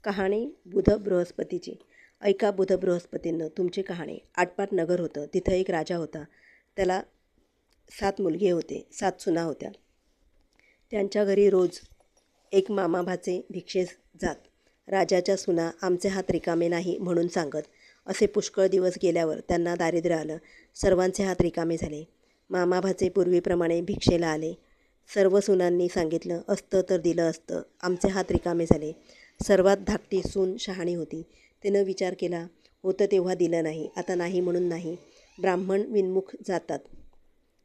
कहाणी बुध बृहस्पतीची. ऐका बुध बृहस्पतींनो तुमची कहाणी. आटपाट नगर होतं. तिथं एक राजा होता. त्याला 7 मुलगे होते, 7 सुना होत्या. त्यांच्या घरी रोज एक मामाभाचे भिक्षेस जात. राजाच्या सुना आमचे हात रिकामे नाही म्हणून सांगत. असे पुष्कळ दिवस गेल्यावर त्यांना दारिद्र्य आलं. सर्वांचे हात रिकामे झाले. मामाभाचे पूर्वीप्रमाणे भिक्षेला आले. सर्व सुनांनी सांगितलं असतं तर दिलं असतं. आमचे हात रिकामे झाले. सर्वात धाकटी सून शहाणी होती. तिनं विचार केला, होतं तेव्हा दिलं नाही, आता नाही म्हणून नाही. ब्राह्मण विनमुख जातात.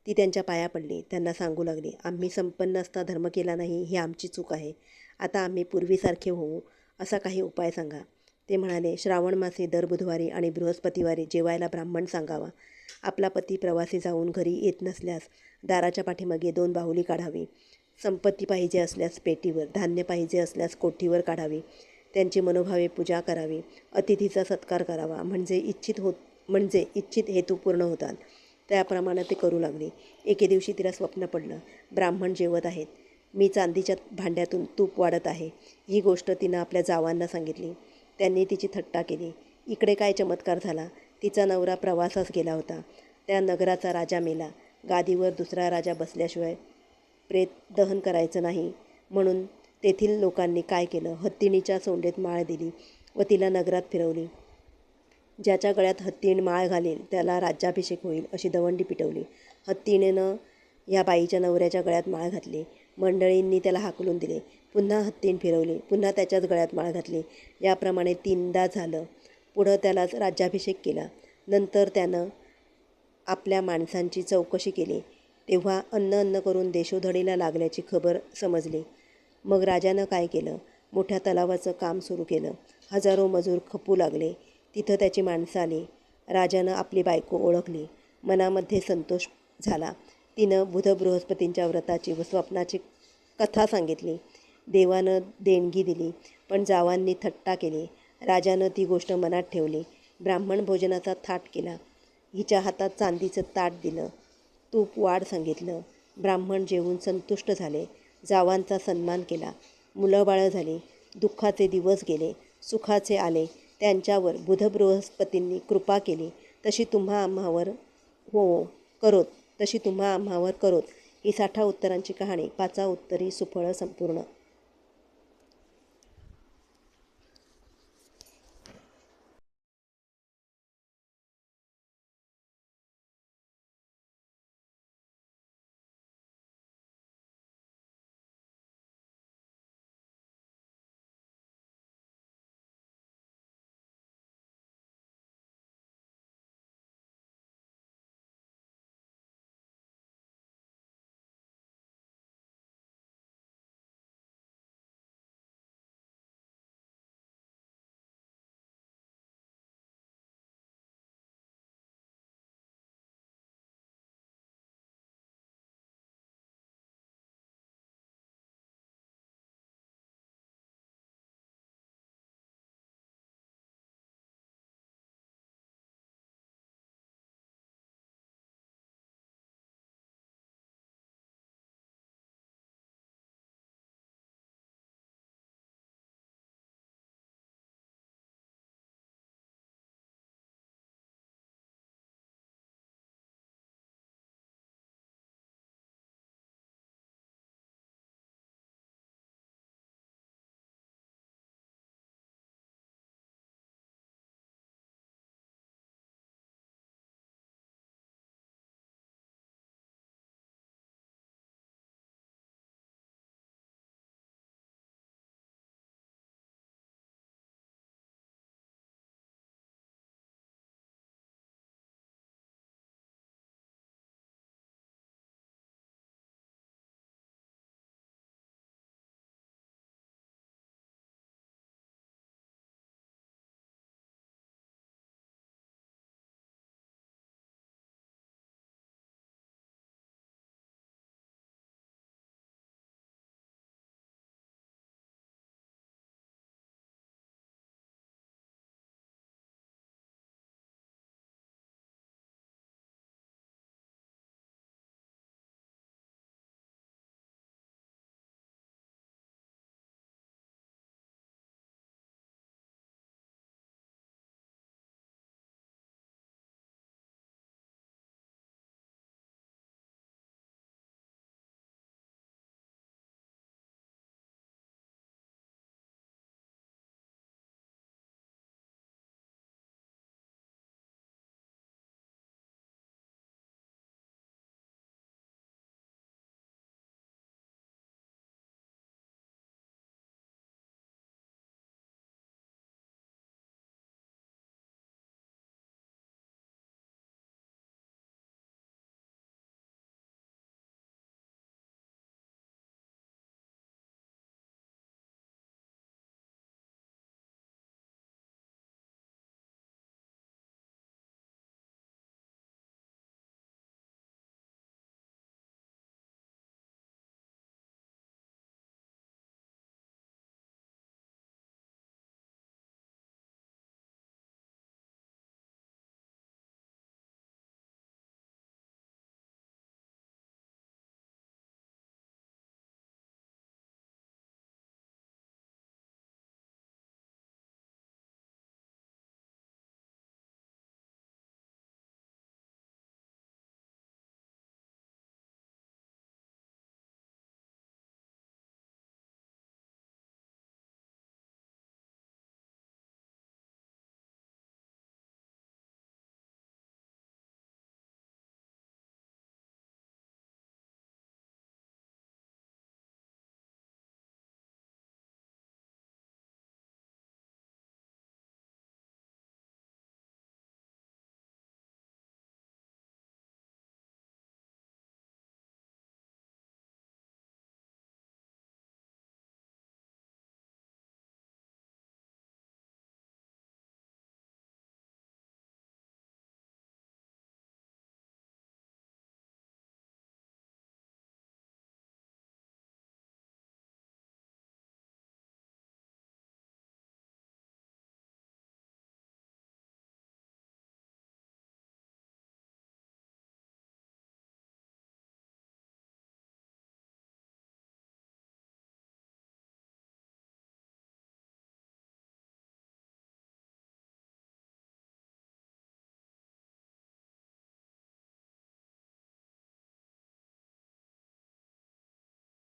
ती त्यांच्या पाया पडली. त्यांना सांगू लागली, आम्ही संपन्न असता धर्म केला नाही ही आमची चूक आहे. आता आम्ही पूर्वीसारखे होऊ असा काही उपाय सांगा. ते म्हणाले, श्रावण मासे दर बुधवारी आणि बृहस्पतिवारी जेवायला ब्राह्मण सांगावा. आपला पती प्रवासी जाऊन घरी येत नसल्यास दाराच्या पाठीमागे 2 बाहुली काढावी. संपत्ती पाहिजे असल्यास पेटीवर, धान्य पाहिजे असल्यास कोठीवर काढावी. त्यांची मनोभावे पूजा करावी. अतिथीचा सत्कार करावा. म्हणजे इच्छित हेतू पूर्ण होतात. त्याप्रमाणे ते करू लागले. एके दिवशी तिला स्वप्न पडलं, ब्राह्मण जेवत आहेत. मी चांदीच्या भांड्यातून तूप वाढत आहे. ही गोष्ट तिनं आपल्या जावांना सांगितली. त्यांनी तिची थट्टा केली. इकडे काय चमत्कार झाला. तिचा नवरा प्रवासास गेला होता. त्या नगराचा राजा मेला. गादीवर दुसरा राजा बसल्याशिवाय प्रेत दहन करायचं नाही म्हणून तेथील लोकांनी काय केलं, हत्तीणीच्या सोंडेत माळ दिली व तिला नगरात फिरवली. ज्याच्या गळ्यात हत्तीण माळ घालेल त्याला राज्याभिषेक होईल अशी दवंडी पिटवली. हत्तीणेनं ह्या बाईच्या नवऱ्याच्या गळ्यात माळ घातली. मंडळींनी त्याला हाकलून दिले. पुन्हा हत्तीण फिरवली. पुन्हा त्याच्याच गळ्यात माळ घातली. याप्रमाणे 3दा झालं. पुढं त्यालाच राज्याभिषेक केला. नंतर त्यानं आपल्या माणसांची चौकशी केली तेव्हा अन्न करून देशोधडीला लागल्याची खबर समजली. मग राजानं काय केलं, मोठ्या तलावाचं काम सुरू केलं. हजारो मजूर खपू लागले. तिथं त्याची माणसं आली. राजानं आपली बायको ओळखली. मनामध्ये संतोष झाला. तिनं बुध बृहस्पतींच्या व्रताची व स्वप्नाची कथा सांगितली. देवानं देणगी दिली, पण जावांनी थट्टा केली. राजानं ती गोष्ट मनात ठेवली. ब्राह्मण भोजनाचा थाट केला. हिच्या हातात चांदीचं ताट दिलं. तूप वाढ सांगितलं. ब्राह्मण जेवून संतुष्ट झाले. जावांचा सन्मान केला. मुलंबाळं झाली. दुःखाचे दिवस गेले, सुखाचे आले. त्यांच्यावर बुध बृहस्पतींनी कृपा केली. तशी तुम्हा आम्हावर करोत. ही 60 उत्तरांची कहाणी. 5 उत्तरी सुफळ संपूर्ण.